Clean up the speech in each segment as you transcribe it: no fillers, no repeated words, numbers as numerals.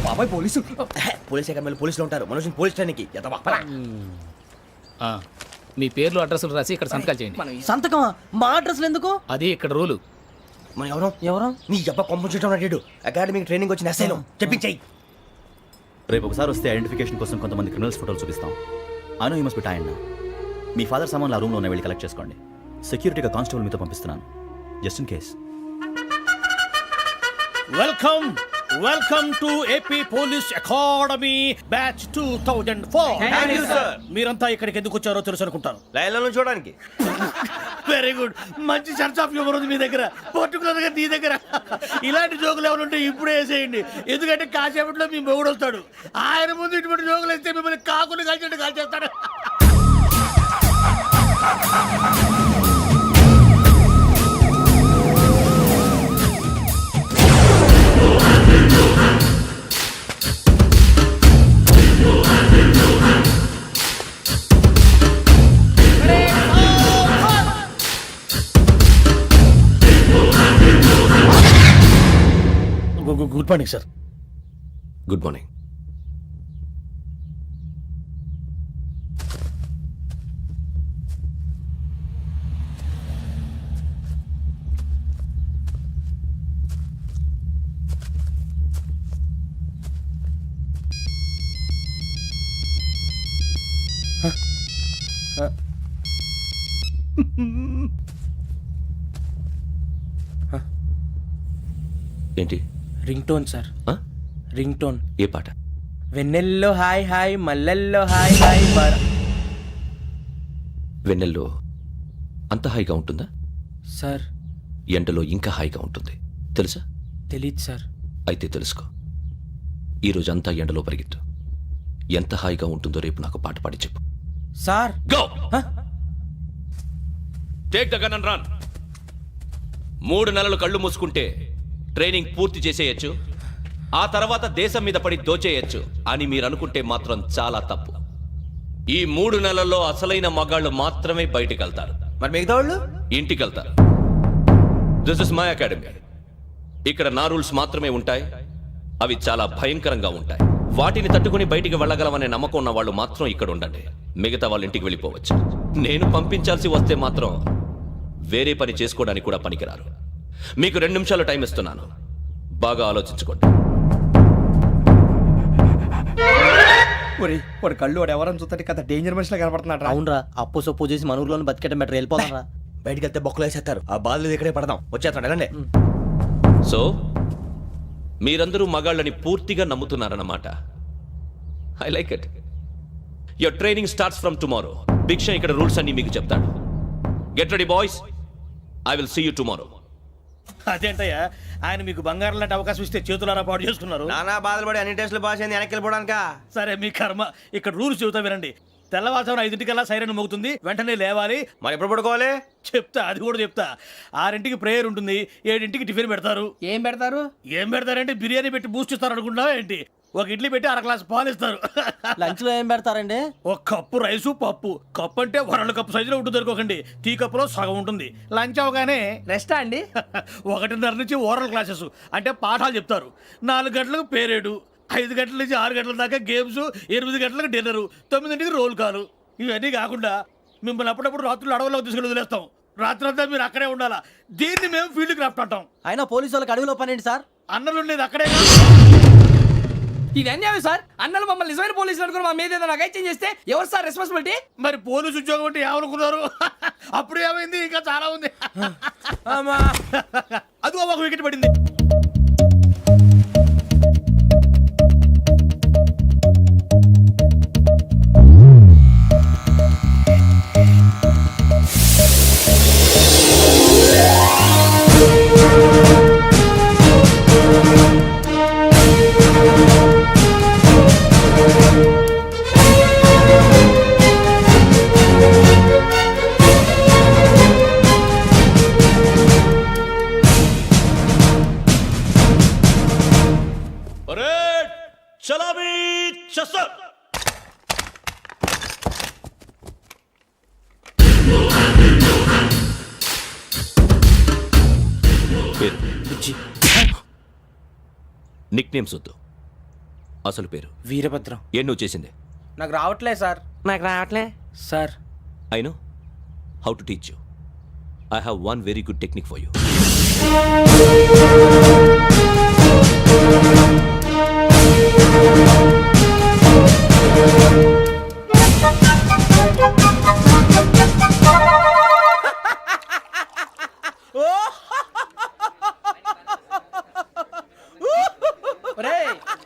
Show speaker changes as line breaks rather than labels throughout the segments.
బాబాయ్ police.
Police అకాడమీలో పోలీసులు ఉంటారు. మనోజ్ పోలీస్ ట్రైనింగ్కి
మీ పేర్లు అడ్రస్లు రాసి ఇక్కడ సంతకాలు చేయండి.
సంతకమా? మా అడ్రస్లు ఎందుకు?
అది ఇక్కడ రూలు.
మనం ఎవరో నీ అబ్బా పంపించడం అడిగాడు. అకాడమిక్ ట్రైనింగ్ వచ్చిన అసైలం చెప్పించాయి.
రేపు ఒకసారి వస్తే ఐడెంటిఫికేషన్ కోసం కొంతమంది క్రిమినల్స్ ఫోటోలు చూపిస్తాం. I know you must be tired now. Me father సామాన్లు ఆ రూమ్లో ఉన్న వెళ్ళి కలెక్ట్ చేసుకోండి. సెక్యూరిటీగా కానిస్టేబుల్ మీతో పంపిస్తున్నాను, just in case.
Welcome to AP police academy batch 2004. మీరంతా ఇక్కడికి ఎందుకు వచ్చారో తెలుసు అనుకుంటాను.
లైన్లో చూడడానికి.
Very good. మంచి సెన్స్ ఆఫ్ హ్యూమర్ ఉంది మీ దగ్గర, పర్టికులర్ గా నీ దగ్గర. ఇలాంటి జోకులు ఏమైనా ఉంటే ఇప్పుడే వేసేయండి, ఎందుకంటే కాసేపట్లో మీ మొగుడు వస్తాడు. ఆయన ముందు ఇటువంటి జోకులు వేస్తే మిమ్మల్ని కాకుని కాల్చేట్టు కాల్చేస్తాడు. Good morning sir.
Good morning. ఏంటి?
Ring tone sir. Ring tone.
ఏ పాట?
వెన్నెల్లో హాయ్ హాయ్, మల్లెల్లో హాయ్ హాయ్.
వెన్నెల్లో అంత హాయిగా ఉంటుందా
సార్?
ఎండలో ఇంకా హాయిగా ఉంటుంది తెలుసా?
తెలీదు సార్.
అయితే తెలుసుకో. ఈరోజు అంతా ఎండలో పరిగెత్తు. ఎంత హాయిగా ఉంటుందో రేపు నాకు పాట పాడి చెప్పు.
Sir
go. Take the gun and run. 3 నెలలు కళ్ళు మూసుకుంటే ట్రైనింగ్ పూర్తి చేసేయచ్చు, ఆ తర్వాత దేశం మీద పడి దోచేయచ్చు అని మీరు అనుకుంటే మాత్రం చాలా తప్పు. ఈ 3 నెలల్లో అసలైన మగాళ్ళు మాత్రమే బయటికి వెళ్తారు.
మరి మిగతా వాళ్ళు
ఇంటికి వెళ్తారు. This is my academy. ఇక్కడ నా రూల్స్ మాత్రమే ఉంటాయి. అవి చాలా భయంకరంగా ఉంటాయి. వాటిని తట్టుకుని బయటికి వెళ్ళగలమనే నమ్మకం ఉన్న వాళ్ళు మాత్రం ఇక్కడ ఉండండి. మిగతా వాళ్ళు ఇంటికి వెళ్ళిపోవచ్చు. నేను పంపించాల్సి వస్తే మాత్రం వేరే పని చేసుకోవడానికి కూడా పనికిరారు. మీకు 2 నిమిషాలు టైం ఇస్తున్నాను, బాగా ఆలోచించుకోండి.
వాడు కళ్ళు వాడు ఎవరని చూస్తే కదా డేంజర్ మనిషిలో కనపడుతున్నాడు.
అవునరా, అప్పు సొప్పు చేసి మన ఊర్లో బతికేయడం బెటర్. వెళ్ళిపోతారా?
బయటికి వెళ్తే బొక్కలు వేసేస్తారు. ఆ బాధలు ఇక్కడే పడదాం. వచ్చేస్తాడు వెళ్ళండి. సో మీరందరూ మగాళ్ళని పూర్తిగా నమ్ముతున్నారన్నమాట. I like it. Your training starts from tomorrow. Bhiksha ఇక్కడ రూల్స్ అన్ని మీకు చెప్తాడు. Get ready boys, I will see you tomorrow.
అదేంటయ్యా, ఆయన మీకు బంగారం లాంటి అవకాశం ఇస్తే చేతులారా పాటు చేసుకున్నారు.
నానా బాధలు పడి అన్ని టెస్టులు పాస్ అయింది, వెనక్కి వెళ్ళిపోవడానికా?
సరే మీ కర్మ. ఇక్కడ రూల్స్ చెబుతా వినండి. తెల్లవారుజామున 5 సైరన్ మోగుతుంది, వెంటనే లేవాలి.
మరి ఎప్పుడు పడుకోవాలి?
చెప్తా, అది కూడా చెప్తా. 6 ప్రేయర్ ఉంటుంది, 7 టిఫిన్ పెడతారు.
ఏం పెడతారు?
ఏం పెడతారంటే బిర్యానీ పెట్టి బూస్ట్ ఇస్తారు అనుకుంటున్నావా ఏంటి? 1 ఇడ్లీ పెట్టి 1/2 గ్లాస్ పాలు ఇస్తారు.
లంచ్ లో ఏం పెడతారండి?
1 కప్పు రైసు, పప్పు. కప్పు అంటే 1/2 కప్పు సైజులో ఉంటుంది అనుకోకండి. టీ కప్పులో సగం ఉంటుంది. లంచ్ అవగానే
రెస్టా అండి?
1:30 నుంచి ఓరల్ క్లాసెస్ అంటే పాఠాలు చెప్తారు. 4 గంటలకు పేరేడు, 5 గంటల నుంచి 6 గంటల దాకా గేమ్స్, 8 గంటలకు డిన్నరు, 9ంటికి రోల్ కాలు. ఇవన్నీ కాకుండా మిమ్మల్ని అప్పుడప్పుడు రాత్రులు అడవుల్లో తీసుకుని వదిలేస్తాం. రాత్రంతా మీరు అక్కడే ఉండాలా. దీన్ని మేము ఫీల్డ్ క్రాఫ్ట్ అంటాం.
అయినా పోలీసు వాళ్ళకి అడవిలో పని ఏంటి సార్?
అన్నలు ఉండేది అక్కడే.
ఇది అన్యాయం సార్. అన్నలు మమ్మల్ని నిజమైన పోలీసులు అనుకుని మా మీద ఏదైనా అగైత్యం చేస్తే ఎవరు సార్ రెస్పాన్సిబిలిటీ?
మరి పోలీసు ఉద్యోగం అంటే ఏమనుకున్నారు? అప్పుడు ఏమైంది, ఇంకా చాలా ఉంది. అది 1 వికెట్ పడింది.
నిక్ నేమ్స్ వద్దు, అసలు పేరు
వీరభద్రం.
ఏం నువ్వు చేసింది?
నాకు రావట్లే sir. Sir
I know how to teach you. I have one very good technique for you.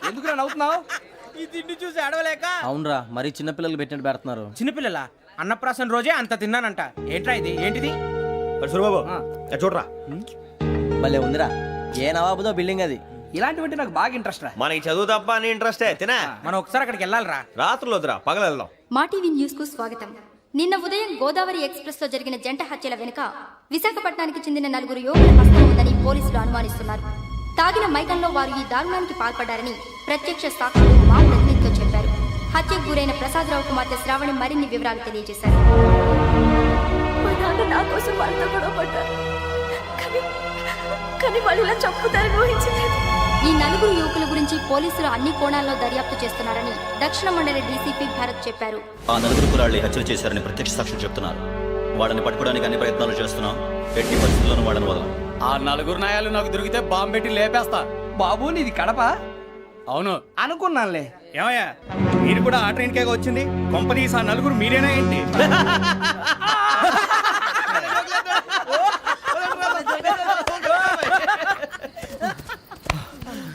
ఎందుకు నవ్వుతున్నావు?
ఈ తిండి చూసి అడవలేక.
అవునరా మరీ చిన్నపిల్లలు పెట్టినట్టు పెడుతున్నారు.
చిన్నపిల్లల అన్నప్రాసన రోజే అంత తిన్నానంట. ఏంట్రా ఇది? ఏంటిది?
సూరిబాబు చూడరా,
భలే ఉందిరా. ఏ నవాబుదో బిల్డింగ్ అది.
ఇలాంటివంటే నాకు బాగా ఇంట్రెస్ట్ రా.
మనకి చదువు తప్ప అని ఇంట్రెస్టే తినా.
మనం ఒకసారి అక్కడికి వెళ్ళాలిరా.
రాత్రులు వద్దురా, పగలు వెళ్దాం.
మా టీవీ న్యూస్ కు స్వాగతం. నిన్న ఉదయం గోదావరి ఎక్స్ప్రెస్ లో జరిగిన జంట హత్యల వెనుక విశాఖపట్నానికి చెందిన 4 యువకుల హస్తం ఉందని పోలీసులు అనుమానిస్తున్నారు. తాగిన మైకంలో వారు ఈ దారుణానికి పాల్పడ్డారని ప్రత్యక్ష సాక్షులు మా ప్రతినిధితో చెప్పారు. హత్యకు గురైన ప్రసాదరావు కుమార్తె శ్రావణి మరిన్ని వివరాలు తెలియజేశారు.
మా నాన్న నా కోసం వాళ్ళతో గొడవ పడ్డారు, కానీ వాళ్ళు ఇలా చంపుతారని ఊహించలేదు.
ఈ 4 యువకుల గురించి పోలీసులు అన్ని కోణాల్లో దర్యాప్తు చేస్తున్నారని దక్షిణ మండలి డీసీపీ భరత్ చెప్పారు.
ఆ 4 కులాళ్ళి హత్యలు చేశారని ప్రత్యక్ష సాక్షులు చెప్తున్నారు. వాళ్ళని పట్టుకోవడానికి అన్ని ప్రయత్నాలు చేస్తున్నాం. ఎట్టి పరిస్థితుల్లోనూ వాళ్ళని వదలం.
ఆ 4 నాయాలు నాకు దొరికితే బాంబు పెట్టి లేపేస్తా.
బాబు నీది కడప?
అవును.
అనుకున్నానులే.
ఏమయ్యా మీరు కూడా ఆ ట్రైన్ కేగా వచ్చింది? కంపెనీస్ ఆ 4 మీరేనా ఏంటి?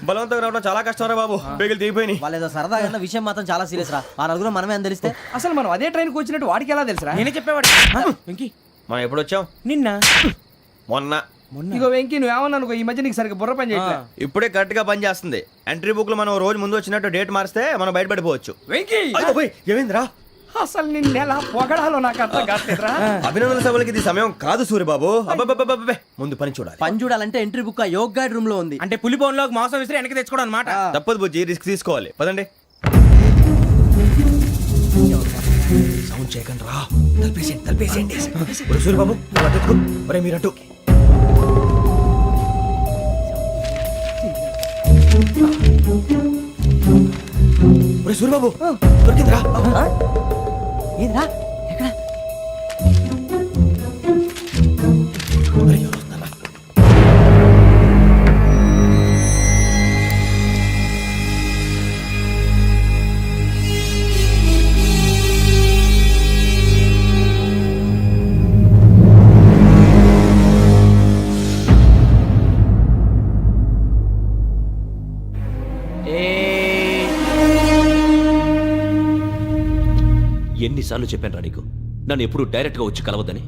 బలవంతంగా రావడం చాలా కష్టం రా బాబు. బేగులు దిగిపోయినాయి.
వాళ్ళేదో సరదాగా అన్న విషయం మాత్రం చాలా సీరియస్ రా. ఆ నలుగురు మనమే అని తెలిస్తే
అసలు మనం అదే ట్రైన్కి వచ్చినట్టు వాడికి ఎలా తెలుసురా?
నేనే చెప్పేవాడు. వెంకీ
మనం ఎప్పుడు వచ్చాం?
నిన్న
మొన్న.
ఇగో వెంకీ నువ్వేమన్నా అనుకో, ఈ మధ్య నీకు సరిగ్గా బుర్ర పని చేయట్లే.
ఇప్పుడే కరెక్ట్ గా పని చేస్తుంది. ఎంట్రీ బుక్ లో మనం రోజు ముందు వచ్చినట్టు డేట్ మారిస్తే మనం బయటపడిపోవచ్చు.
వెంకీ
ఏమైందిరా?
అసలు నిన్న ఎలా పొగడాలో నాకు అర్థం కాట్లేదురా.
అభినందన సభలకి ఇది సమయం కాదు సూరిబాబు. అబ్బబ్బబ్బబ్బబ్బే, ముందు పని చూడాలి.
పని చూడాలంటే ఎంట్రీ బుక్ ఆ యోగ్ గైడ్ రూమ్ లో ఉంది.
అంటే పులి బోన్లోకి మాంసం విసిరి వెనక్కి తెచ్చుకోవడం అనమాట.
తప్పదు బుజ్జి, రిస్క్ తీసుకోవాలి. పదండి. సౌండ్ చేయకండి రా. తలపేసేయండి. సూరిబాబు మీరు అటు. సూరిబాబు దొరికిందిరా.
ఏంద్రా ఎక్కడ?
ఎన్నిసార్లు చెప్పాను రా నీకు నన్ను ఎప్పుడు డైరెక్ట్ గా వచ్చి కలవద్దని?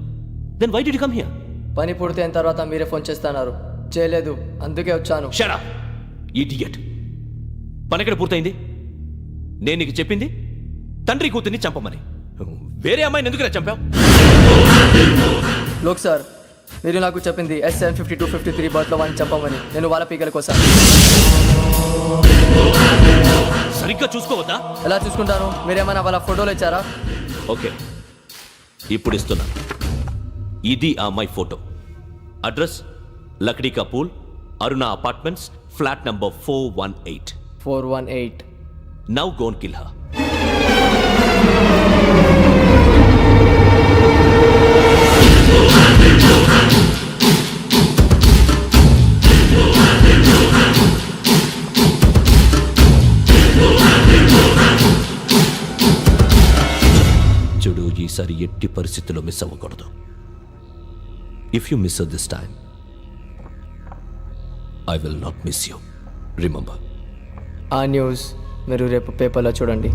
Then why did you come here?
పని పూర్తయిన తర్వాత మీరే ఫోన్ చేస్తున్నారు. చేయలేదు, అందుకే వచ్చాను.
Shut up idiot. పని ఎక్కడ పూర్తయింది? నేను నీకు చెప్పింది తండ్రి కూతుర్ని చంపమని. వేరే అమ్మాయిని ఎందుకు చంపావు?
లోక్ సార్, మీరు నాకు చెప్పింది S75253 బర్త్లో వాడిని చంపమని. నేను వాళ్ళ పీకల కోసం.
సరిగ్గా చూసుకోవద్దా?
ఎలా చూసుకుంటాను? మీరేమైనా వాళ్ళ ఫోటోలు ఇచ్చారా?
ఓకే, ఇప్పుడు ఇస్తున్నా. ఇది ఆ అమ్మాయి ఫోటో. అడ్రస్ లక్డీ కా pool, Aruna apartments, flat number 418.
418.
Now go and kill her. చూడు, ఈసారి ఎట్టి పరిస్థితుల్లో మిస్ అవ్వకూడదు. If you miss this time I will not miss you. Remember.
ఆ న్యూస్ మీరు రేపు పేపర్లో చూడండి.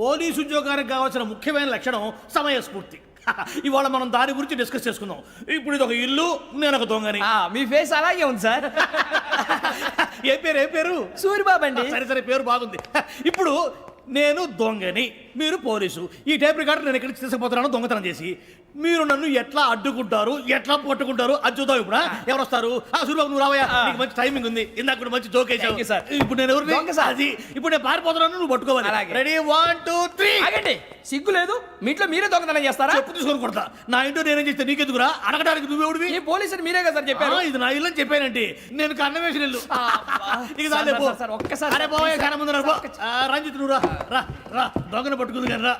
పోలీసు ఉద్యోగానికి కావాల్సిన ముఖ్యమైన లక్షణం సమయస్ఫూర్తి. ఇవాళ మనం దాని గురించి డిస్కస్ చేసుకుందాం. ఇప్పుడు ఇది ఒక ఇల్లు, నేను ఒక దొంగని.
మీ ఫేస్ అలాగే ఉంది సార్.
ఏ పేరు?
సూరిబాబు అండి.
సరే పేరు బాగుంది. ఇప్పుడు నేను దొంగని, మీరు పోలీసు. ఈ టైప్ రికార్డు నేను ఎక్కడికి తీసుకుపోతున్నాను దొంగతనం చేసి. మీరు నన్ను ఎట్లా అడ్డుకుంటారు ఎట్లా పట్టుకుంటారు అది చూద్దాం ఇప్పుడు ఎవరు వస్తారు సూర్యబాబు నువ్వు రావయ్యా నీకు మంచి టైమింగ్ ఉంది ఇందాక కూడా మంచి జోక్
Thank you, sir.
వేసావు ఇప్పుడు నేను
దొంగ,
ఎవరు
sir.
అది ఇప్పుడు నేను పారిపోతున్నాను నువ్వు పట్టుకోవాలి
అలాగే.
రెడీ 1 2 3
ఆగండి సిగ్గు లేదు మీ ఇంట్లో మీరే దొంగతనం చేస్తారా
చెప్పు తీసుకొని కొడతా నా ఇంట్లో నేనేం చేస్తే నీకెందుకురా అడగడానికి నువ్వెవడివి
ఈ పోలీసులు మీరే కదా సార్ చెప్పారు
ఇది నా ఇల్లు అని చెప్పానంటే నేను కన్న వేసిన ఇల్లు ఇక
సార్,
చాలే పో.
సార్, సార్, ఒక్కసారి
అరే బాబాయ్ చాలా ముందు రా పో. రంజిత్ నువ్వు రా రా రా దొంగను పట్టుకుంది కానీ రా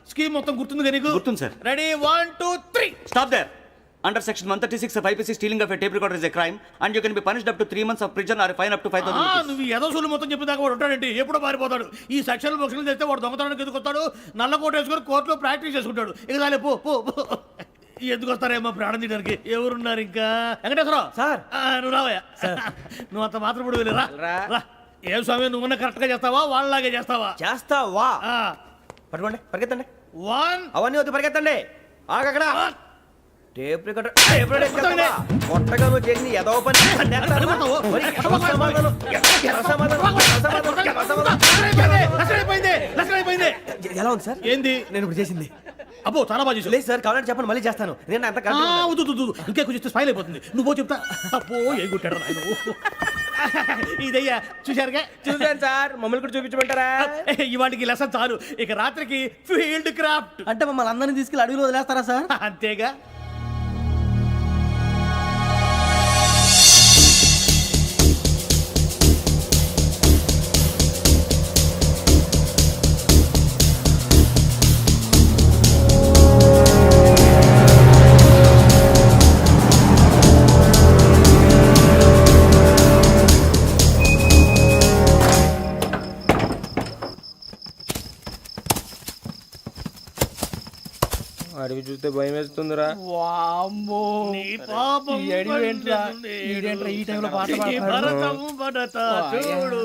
స్కీమ్ మొత్తం గుర్తుంది కానీ నీకు
గుర్తుంది, sir.
Ready 1 2 3
Stop there. Under section 136 of IPC, stealing of a tape recorder is a crime, and you can be punished up to 3 months of prison or a fine up to 5,000 rupees.
నువ్వు ఏదో సూలు మొత్తం చెప్పేదాకా వాడు ఉంటాడండి ఎప్పుడో పారిపోతాడు ఈ section బొక్షన్లు చేస్తే వాడు దొంగతనానికి ఎందుకు వస్తాడు నల్ల కోట వేసుకొని కోర్టులో ప్రాక్టీస్ చేసుకుంటాడు ఇక చాలే పో పో పో. ఎందుకు వస్తారేమో ప్రాణం తీయడానికి ఎవరున్నారు ఇంకా వెంకటేశ్వరరావు
సార్.
నువ్వు రావయ్యా నువ్వు అంత మాత్రం ఇప్పుడు వెళ్ళి రా రా ఏం స్వామి నువ్వు కరెక్ట్ గా చేస్తావా వాళ్ళలాగే చేస్తావా
చేస్తావా పట్టుకోండి పరిగెత్తండి
1
అవన్నీ వద్దు పరిగెత్తండి ఆగక్కడ టేప్ రికార్డర్ కొత్తగా నువ్వు చేసింది ఏదో పని అన్నేస్తారు. మరి ఎవరు సమాధానం? ఎవరు సమాధానం?
అయిపోయింది
ఎలా ఉంది సార్
ఏంది
నేను ఇప్పుడు చేసింది
అబ్బో చాలా బాగా చేసావు.
లేదు సార్ కావాలంటే చెప్పండి మళ్ళీ చేస్తాను నేను అంత
వద్దు, వద్దు, వద్దు. ఇంకే కొంచెం స్మైల్ అయిపోతుంది నువ్వు పో చెప్తా అబ్బో ఏం కొట్టాడు నాయన ఇదయ్యా చూశారుగా
చూసాను సార్ మమ్మల్ని కూడా చూపించమంటారా
ఇవాటికి లెసన్ చాలు ఇక రాత్రికి ఫీల్డ్ క్రాఫ్ట్
అంటే మమ్మల్ని అందరినీ తీసుకెళ్ళి అడుగులు వదిలేస్తారా సార్
అంతేగా
అడిగి చూస్తే భయం వేస్తుందిరా
వామ్మో
నీ పాపం
ఈ అడివి ఏంట్రా?
పండుతుంది.
ఈడేంట్రా ఈ టైంలో పాట
ఈ
పాడుతున్నాడు?
భరతము భరత చూడు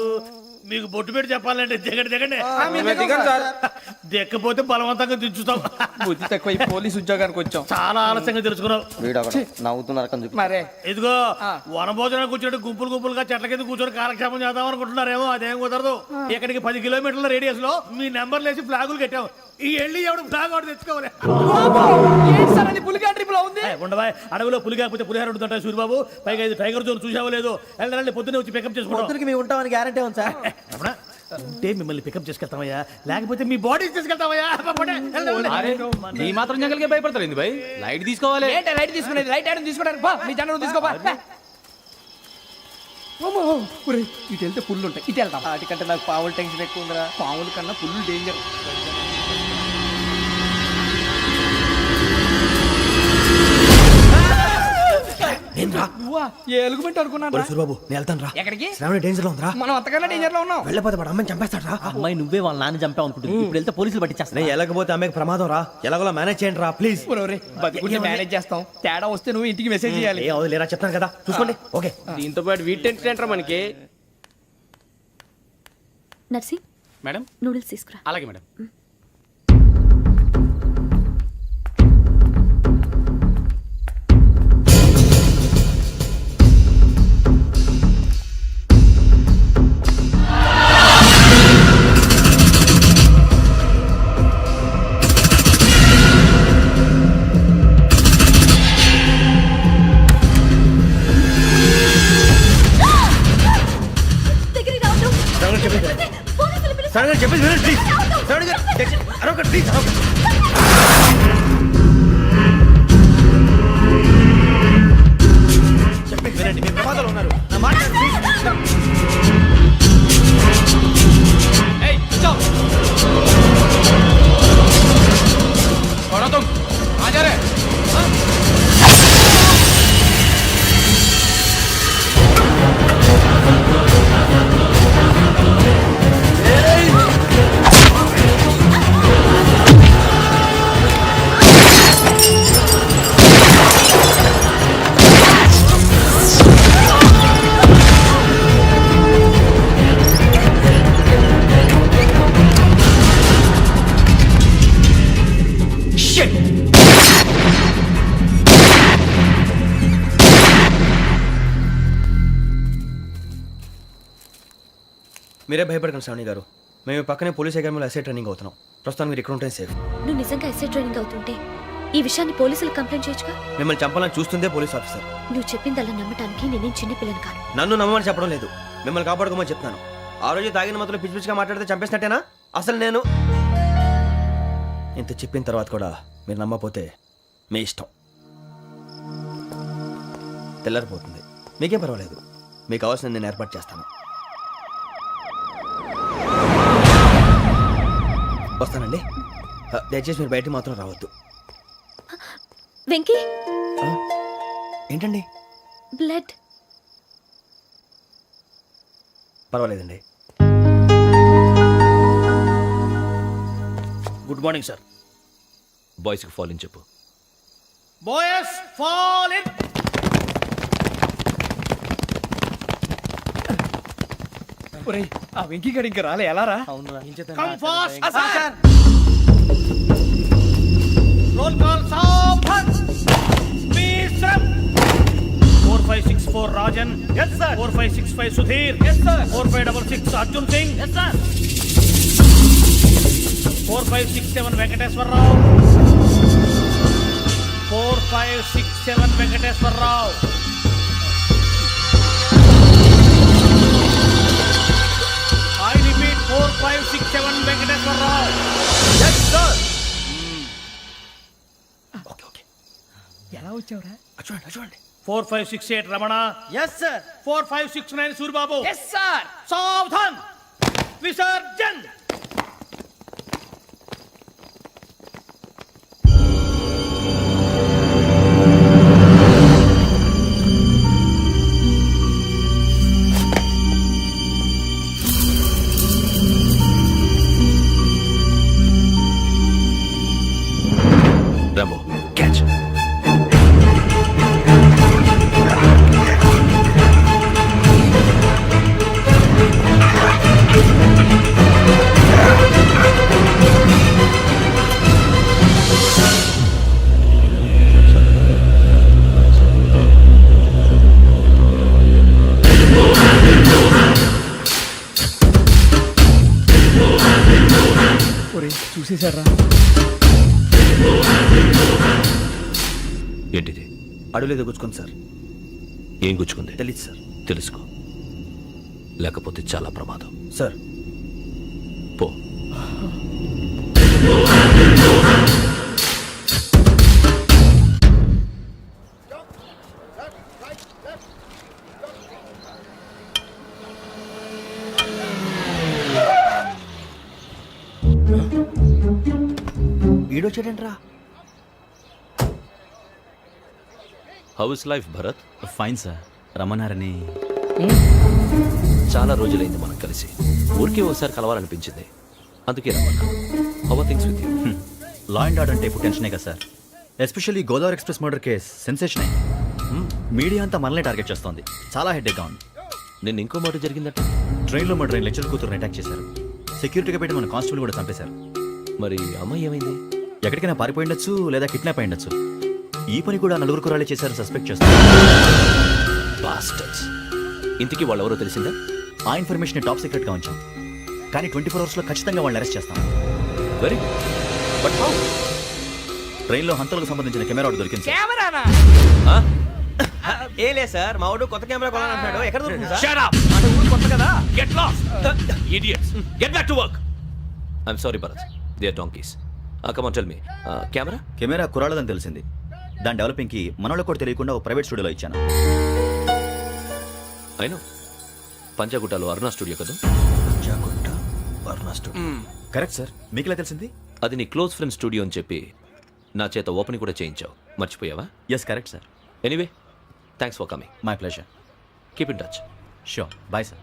మీకు బొట్టు పెట్టి చెప్పాలంటే దిగండి దిగండి దిక్కపోతే బలవంతంగా దించుతాం
బుద్ధి తక్కువ ఈ పోలీస్ ఉద్యోగానికి వచ్చాం
చాలా ఆలస్యంగా తెలుసుకున్నావు
నవ్వుతున్నారు
మరే
ఇదిగో వనభోజనానికి కూర్చోటి గుంపులు గుంపులుగా చెట్ల కింద కూర్చొని కాలక్షేపం చేద్దాం అనుకుంటున్నారేమో అదేం కుదరదు ఇక్కడికి 10 కిలోమీటర్ల రేడియస్ లో మీ నెంబర్లు వేసి ఫ్లాగులు కట్టాం ఈ వెళ్ళి ఎవడు ఫ్లాగ్ ఒకటి తెచ్చుకోవాలి
ఏంటి సార్ అది పులిగా ట్రిప్ లో ఉంది
ఉండవా అడవిలో పులి కాకపోతే పులిహార ఉంటుంటాయి సూర్యబాబు పైగా ఇది టైగర్ జోన్ చూసావో లేదో వెళ్ళండి పొద్దున్నే వచ్చి పికప్ చేసుకుంటాం
పొద్దురికి మేము ఉంటామని గ్యారంటీ ఉంది సార్
రమణ, ఉంటే మిమ్మల్ని పికప్ చేసుకెళ్తామయ్యా లేకపోతే మీ బాడీ తీసుకెళ్తామయ్యా పోనీ, వెళ్ళండి.
ఈ మాత్రం జంగల్కే భయపడతారు ఏంది భయ్ లైట్ తీసుకోవాలి
ఏంటి రైట్ తీసుకునేది రైట్ హ్యాండ్ తీసుకోవడానికి బా మీ జనరు తీసుకోబా ఇటు వెళ్తే పుల్లు ఉంటాయి ఇటు వెళ్తాం
వాటికంటే నాకు పావులు టెన్షన్ ఎక్కువ ఉందిరా
పాముల కన్నా పుల్లు డేంజర్ నువ్వా ఏ ఎలుగుబెట్టి అనుకున్నాను
సూర్బాబు నేను వెళ్తాను రా
ఎక్కడికి
శ్రావణి డేంజర్ లో ఉందిరా
మనం అంతకన్నా డేంజర్ లో ఉన్నాం
వెళ్ళపోతే వాడు అమ్మని చంపేస్తాడు రా
అమ్మాయి నువ్వే వాళ్ళ నాన్న చంపావు అనుకుంటుంది ఇప్పుడు వెళ్తే పోలీసులు పట్టించేస్తా
నేను వెళ్ళకపోతే అమ్మాయికి ప్రమాదం రా ఎలాగోలా మేనేజ్ చేయండి రా ప్లీజ్
బతుకుంటే మేనేజ్ చేస్తాం తేడా వస్తే నువ్వు ఇంటికి మెసేజ్ చేయాలి
ఏ అవదు లేరా చెప్తాను కదా చూసుకోండి ఓకే
దీంతో పాటు వీటి టెన్షన్ ఏంట్రా మనకి
నర్సి
మేడం
నూడిల్స్ తీసుకురా
అలాగే మేడం
దగ్గరికి రావద్దు. పోలీసులు పిలుస్తారు.
సడన్ గా చెప్పేసి వినండి ప్లీజ్ సడన్ గా అరొక ప్లీజ్ చెప్పేసి వినండి మీ ప్రమాదాలు ఉన్నారు నా మాట ప్లీజ్ మీరే భయపడకండి శ్రావణి గారు మేము పక్కనే పోలీస్ అకాడమీలో ఎస్ఐ ట్రైనింగ్ అవుతున్నాం ప్రస్తుతానికి మీరు ఇక్కడ ఉంటే సేఫ్
నువ్వు నిజంగా ఎస్ఐ ట్రైనింగ్ అవుతుంటే ఈ విషయాన్ని పోలీసులకు కంప్లైంట్ చేయొచ్చుగా.
మిమ్మల్ని చంపాలని చూస్తుందే పోలీస్ ఆఫీసర్.
నువ్వు చెప్పిందల్లా నమ్మటానికి నేనేం చిన్నపిల్లని కాను.
నన్ను నమ్మమని చెప్పడం లేదు, మిమ్మల్ని కాపాడుకోమని చెప్తాను. ఆ రోజు తాగిన మాత్రం పిచ్చి పిచ్చిగా మాట్లాడితే చంపేసినట్టేనా? అసలు నేను ఇంత చెప్పిన తర్వాత కూడా మీరు నమ్మపోతే మీ ఇష్టం. తెల్లారిపోతుంది, మీకేం పర్వాలేదు. మీకు కావాల్సిన నేను ఏర్పాటు చేస్తాను. వస్తానండి. దయచేసి మీరు బయట మాత్రం రావద్దు.
వెంకీ,
ఏంటండి?
బ్లడ్.
పర్వాలేదండి.
Good morning sir.
బాయ్స్కి ఫాల్ ఇన్ చెప్పు.
Boys fall in.
ఒరేయ్, ఆ వెంకీ గడి ఇంకా రాలే, ఎలా రా?
Come fast sir. Roll call సావధాన్. విశ్రమ్. 4564 Rajan. yes sir. 4565 Sudheer. yes sir. 4566 Arjun Singh. yes sir. 4567 Venkateswara Rao. 4567 Venkateswara Rao. I repeat 4567 Venkateswara Rao.
Yes, sir. Okay okay.
ఎలా వచ్చావురా?
చూడండి చూడండి.
4568 రమణ.
Yes sir.
4569 సూరిబాబు.
ఎస్ సార్.
సావధాన్. విసర్జన్.
Rambo catch.
ఒరేయ్, చూసేశారా?
ఏంటిది?
అడవిలో గుచ్చుకోండి సార్.
ఏం గుచ్చుకుంది?
తెలీదు సార్.
తెలుసుకో, లేకపోతే చాలా ప్రమాదం.
సార్
పో.
ఈడొచ్చాడేంట్రా?
How's life Bharat?
Fine sir. రమ్మన్నారని.
చాలా రోజులైంది మనం కలిసి. ఊరికే ఒకసారి కలవాలనిపించింది, అందుకే రమ్మన్నా. How are things with you?
Law and order అంటే ఇప్పుడు టెన్షనే కదా sir. Especially Godavari express murder case sensation అయింది. మీడియా అంతా మనల్ని టార్గెట్ చేస్తోంది. చాలా హెడ్ఏక్గా ఉంది.
నిన్న ఇంకో మాట జరిగిందట.
ట్రైన్లో మా ట్రైన్ లెక్చర్ కూతురుని అటాక్ చేశారు. సెక్యూరిటీగా పెట్టి మన కానిస్టేబుల్ కూడా చంపేశారు.
మరి అమ్మాయి ఏమైంది?
ఎక్కడికైనా పారిపోయి ఉండొచ్చు, లేదా కిడ్నాప్ అయి ఉండొచ్చు. ఈ పని కూడా నలుగురు కురాలే చేశారని సస్పెక్ట్ చేస్తారు.
బాస్టర్స్. ఇంతకీ వాళ్ళెవరో తెలిసిందా?
ఆ ఇన్ఫర్మేషన్ టాప్ సీక్రెట్ గా ఉంచాం, కానీ 24 అవర్స్ లో ఖచ్చితంగా వాళ్ళని అరెస్ట్ చేస్తాం.
Very but how?
ట్రైన్లో హంతలకు సంబంధించిన కెమెరా ఒకటి దొరికింది సార్.
కెమెరానా?
ఏ లే సార్, మా వాడు కొత్త కెమెరా కొనాలంటున్నాడు. ఎక్కడ దొరుకుతుంది సార్?
Shut up!
అంటే ఊరు కొత్త కదా.
Get lost! Idiots! Get back to work! I'm sorry, Bharat. They are donkeys. Come on, tell me. Camera?
Camera కురాలదని తెలిసింది. దాని డెవలపింగ్ కి మనోళ్ళకి కూడా తెలియకుండా ఒక ప్రైవేట్ స్టూడియోలో ఇచ్చాను.
I know. పంజాగుట్టలో అరుణ స్టూడియో కదా?
పంజాగుట్ట అరుణ స్టూడియో.
Correct sir. మీకు ఎలా తెలిసింది?
అది నీ క్లోజ్ ఫ్రెండ్ స్టూడియో అని చెప్పి నా చేత ఓపెనింగ్ కూడా చేయించావు. మర్చిపోయావా?
Yes correct sir.
Anyway, thanks for coming.
My pleasure.
Keep in touch.
Sure. Bye sir.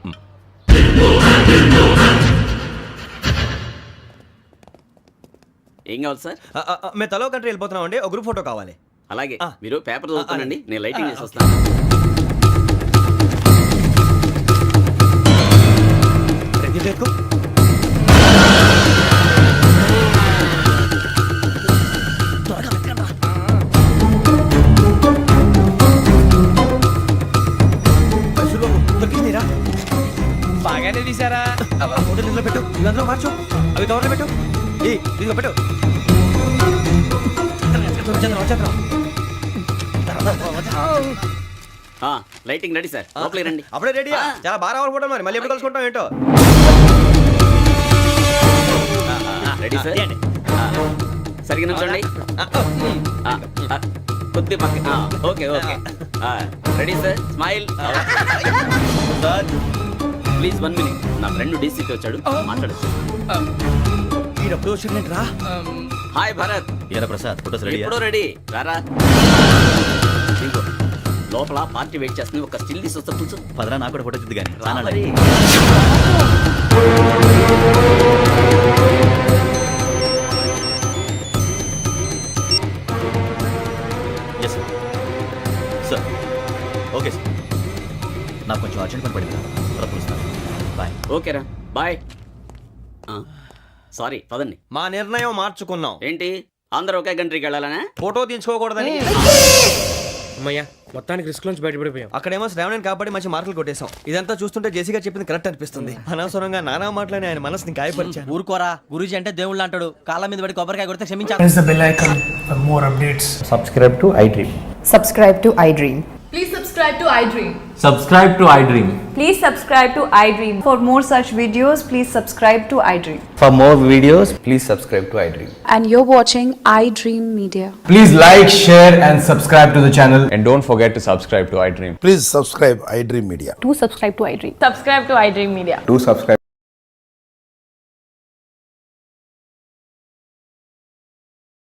ఏం కావాలి సార్?
మేము తలో కంట్రీ వెళ్ళిపోతున్నామండి. ఒక గ్రూప్ ఫోటో కావాలి.
అలాగే,
ఆ.
మీరు పేపర్ చదువుతానండి, నేను లైటింగ్ చేసి
ఓకే.
వస్తాను.
రెడీ చేసుకో. దొరికిందిరా?
బాగానే తీసారా?
ఫోటో ఇందులో పెట్టు, ఇవి అందులో మార్చు, అవి కవర్లో పెట్టు. ఇదిగో పెట్టు.
లైటింగ్ రెడీ సార్ లోపలికి రండి
అప్పుడే రెడీయా చాలా బాగా రావాలనుకుంటాం మరి మళ్ళీ ఎప్పుడు కలుసుకుంటాం ఏంటో
రెడీ సార్ సరిగ్గా నుంచోండి కొద్ది పక్క okay okay ready sir smile please 1 minute నా ఫ్రెండ్ డీసీకి వచ్చాడు మాట్లాడచ్చు
ఈడప్పుడు వచ్చిందంటరా
హాయ్ భరత్
ఏరా ప్రసాద్ ఫోటోస్ రెడీ
ఎప్పుడో రెడీ రారా ఇంకో లోపల పార్టీ వెయిట్ చేస్తుంది ఒక స్టిల్ తీసి వస్తా కూర్చో
పదరా నాకు కూడా ఫోటో చూద్ది కానీ
రా మరి
yes sir sir okay sir నాకు కొంచెం అర్జెంట్ పని పడింది తర్వాత పిలుస్తాను బాయ్
ఓకేరా బాయ్ సారీ పదండి
మా నిర్ణయం మార్చుకున్నాం
ఏంటి అందరూ ఒకే కంట్రీకి వెళ్ళాలనే
ఫోటో తీసుకోకూడదని
అమ్మయ్యా మొత్తానికి రిస్క్ నుంచి బయటపడిపోయాం.
అక్కడేమో శ్రావణిని కాబట్టి మంచి మార్కులు కొట్టేశాం. ఇదంతా చూస్తుంటే జేసీగా చెప్పింది కరెక్ట్ అనిపిస్తుంది. అనవసరంగా నానా మాటలని ఆయన మనసుని గాయపరిచాను.
ఊరుకోరా గురూజీ అంటే దేవుళ్ళు అంటాడు. కాళ్ళ మీద పడి కొబ్బరికాయ కొడితే క్షమించాలి.
Press the bell icon for more updates.
Subscribe to iDream.
Subscribe to iDream.
Please subscribe to iDream.
Subscribe to iDream.
Please subscribe to iDream. For more such videos, please subscribe to iDream.
For more videos, please subscribe to iDream.
And you're watching iDream Media.
Please like, share and subscribe to the channel and don't forget to subscribe to iDream.
Please subscribe iDream Media.
Do subscribe to iDream.
Subscribe to iDream Media.
Do subscribe